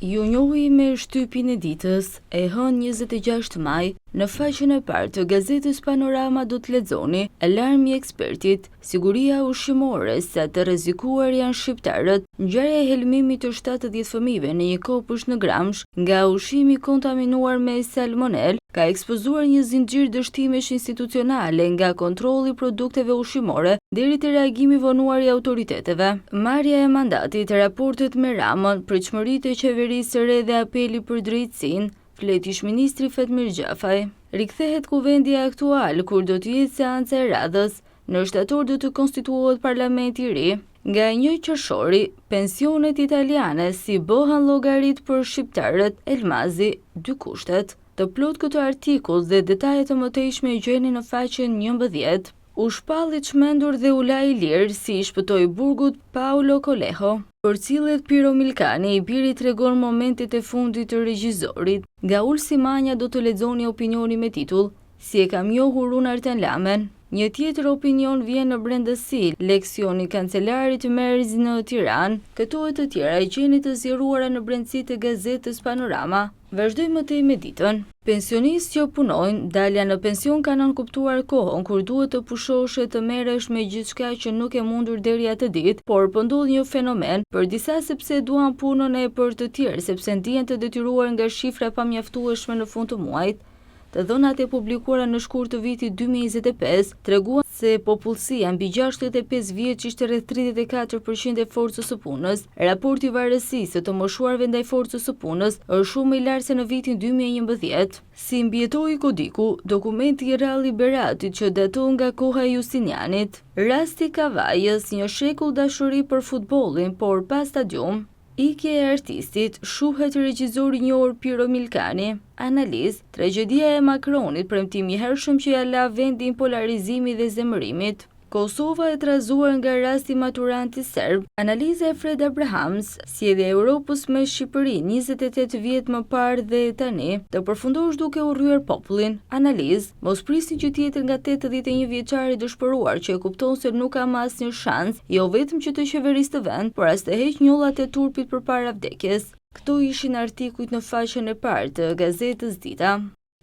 Ju njohi me shtypin e ditës e hënë 26 maj, në faqen e parë të gazetës Panorama do të lexoni alarmi i ekspertit, siguria ushqimore sa të rrezikuar janë shqiptarët, ngjarja e helmimit të 70 fëmijëve në një kopësht në Gramsh nga ushqimi kontaminuar me salmonel, ka ekspozuar një zinxhir dështimesh institucionale nga kontrolli i produkteve ushqimore deri te reagimi vonuar i autoriteteve. Marrja e mandatit, raportet me Ramën, pritshmëritë e qeverisë së re dhe apeli për drejtësinë, flet ish-ministri Fatmir Gjafaj. Rikthehet kuvendi aktual kur do të jetë seanca e radhës. Në shtator do të konstituohet parlamenti i ri. Nga 1 qershori, pensionet italiane si bëhen llogarit për shqiptarët, Elmazi, 2 kushtet. Të plot këtë artikull dhe detajet të mëtejshme gjeni në faqen 11. U shpalli çmendur dhe u la i lirë si i shpëtoi burgut Paolo Coelho. Përcillet Piro Milkani, i biri tregon momentet e fundit të regjizorit. Nga Ulsi Manja do të lexoni opinioni me titull Si e kam njohur unë Arten Lamen. Një tjetër opinion vjen në brendësi, leksioni kancelarit Merz në Tiranë. Këto e të tjera i gjeni të zgjeruara në brendësitë e gazetës Panorama. Vazhdojmë të me ditën. Pensionistë që punojnë, dalja në pension ka nënkuptuar kohën kur duhet të pushoshe të merresh me gjithçka që nuk e mundur deri atë ditë, por po ndodh një fenomen, për disa sepse duan punën e për të tjerë sepse ndihen të detyruar nga shifra pamjaftueshme në fund të muajit. Të dhënat e publikuara në shkurt të vitit 2025 treguan se popullsia mbi 65 vjeç ishte rreth 34% e forcës së punës. Raporti i varësisë të moshuarve ndaj forcës së punës është shumë më i lartë se në vitin 2011. Si mbijetoi Kodiku, dokumenti i Ralli Beratit që daton nga koha e Justinianit. Rasti Kavajës, një shekull dashuri për futbollin, por pa stadium. Ikja e artistit, shuhet regjizori i njohur Piro Milkani. Analizë, tragjedia e Macronit, premtimi i hershëm që ja la vendin polarizimit dhe zemërimit. Kosova e trazuar nga rasti maturanti serb. Analiza e Fred Abrahams, sjellja e Europës me Shqipërinë 28 vjet më parë dhe tani, të përfundosh duke u rryer popullin. Analizë, mos prisni që të jetë nga 81 vjeçari dëshpëruar që e kupton se nuk ka asnjë shans, jo vetëm që të qeverisë të vend, por as të heq njollat e turpit përpara vdekjes. Këto ishin artikujt në faqen e parë të gazetës Dita.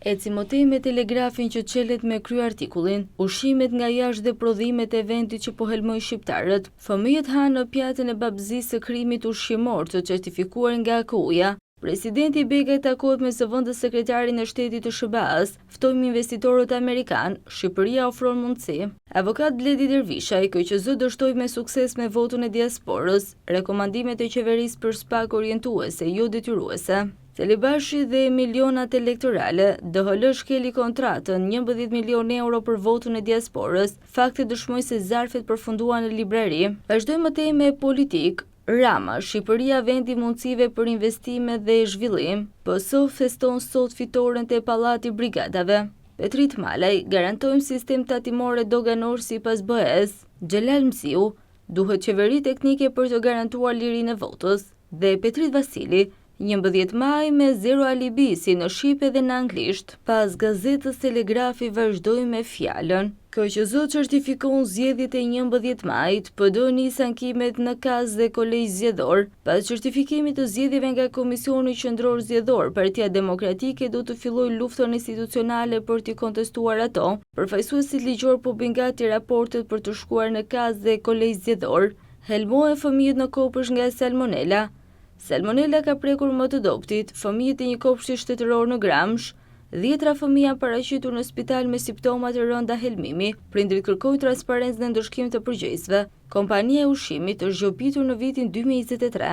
Eci motej me Telegrafin që çelet me kryartikullin, ushqimet nga jashtë dhe prodhimet e vendit që po helmojnë shqiptarët. Fëmijët hanë në pjatën e babëzisë së krimit ushqimor të certifikuar nga AKU-ja. Presidenti Begaj takohet me zëvendës sekretarin e shtetit të SBA-s, ftojmë investitorët amerikan, Shqipëria ofron mundësi. Avokat Bledi Dervishaj, KQZ dështoi me sukses me votën e diasporës, rekomandimet e qeverisë për SPAK orientuese, jo detyruese. Celibashi dhe milionat elektorale, DHL shkeli kontratën 11 milion euro për votën e diasporës, fakti dëshmoj se zarfet përfunduan në librari. Vazhdojmë më tej me politik. Rama, Shqipëria vendi mundësive për investime dhe zhvillim. PS feston sot fitoren te Pallati i Brigadave. Petrit Malaj, garantojmë sistem tatimore doganor sipas BE-s. Xhelal Msiu, duhet qeveri teknike për të garantuar lirinë e votës. Dhe Petrit Vasili, 11 maj me 0 alibi si në shqipe dhe në anglisht. Pas gazetës Telegrafi vazhdoi me fjalën. KQZ certifikon zgjedhjet e 11 majit, PD nis ankimet në KAS dhe Kolegj Zgjedhor. Pas certifikimit të zgjedhjeve nga Komisioni Qendror Zgjedhor, Partia Demokratike do të fillojë luftën institucionale për t'i kontestuar ato. Përfaqësuesit ligjor po bëjnë gati raportet për të shkuar në KAS dhe Kolegj Zgjedhor. Helmohen fëmijët në kopësh nga salmonela. Salmonela ka prekur më të dobtit, fëmijët e një kopshti shtetëror në Gramsh. 10 fëmijë janë paraqitur në spital me simptoma të rënda helmimi. Prindrit kërkojnë transparencë dhe ndëshkim të përgjegjësve. Kompania e ushqimit është zgjobitur në vitin 2023.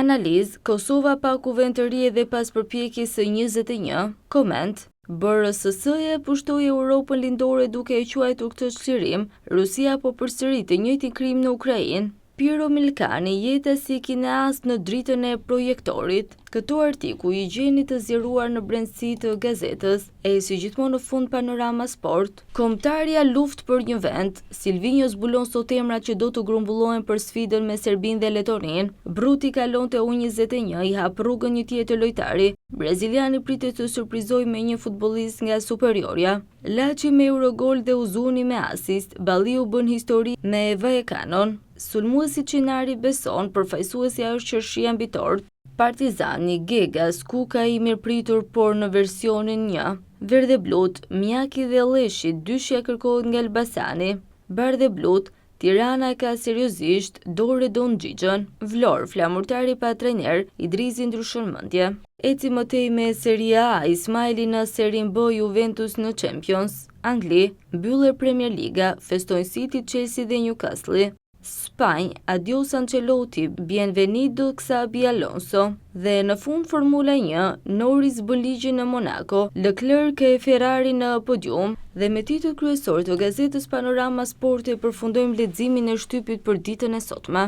Analizë, Kosova pa kuvend të ri edhe pas përpjekjes së 21. Koment. BRSS-ja pushtoi Europën lindore duke e quajtur këtë çlirim. Rusia po përsërit të njëjtin krim në Ukrainë. Piro Milkani, jeta si kineast në dritën e projektorit. Këto artikuj i gjeni të zgjeruar në brendësi të gazetës, e si gjithmonë në fund Panorama Sport. Kombëtarja luftë për një vend. Silvinjo zbulon sot emrat që do të grumbullohen për sfidën me Serbinë dhe Letoninë. Bruti kalonte U21, i hap rrugën një tjetër lojtari. Braziliani pritet të surprizojë me një futbollist nga Superiorja. Laçi me Eurogol dhe Uzuni me asist. Balliu bën histori me Vajekanon. Sulmuesi Çinari beson përfaqësuesja është qershia mbi tort. Partizani, Gegas, Kuka i mirëpritur por në versionin 1. Verdhe Blut, Mjaki dhe Leshi, dyshja kërkohet nga Elbasani. Bardhe Blut, Tirana ka seriozisht Dore Don Gjigjën. Vlorë, flamurtari pa trajner, Idrizi ndryshon mendje. Eci më tej me Serie A, Ismaili në Serie B, Juventus në Champions. Angli, mbyller Premier Liga, festojnë City, Chelsea dhe Newcastle. Spanjë, adios Ancelotti, bienvenido Xabi Alonso. Dhe në fund Formula 1, Norris bën ligjin në Monaco, Leclerc e Ferrari në podium. Dhe me titull kryesor të gazetës Panorama Sporti përfundojmë leximin e shtypit për ditën e sotme.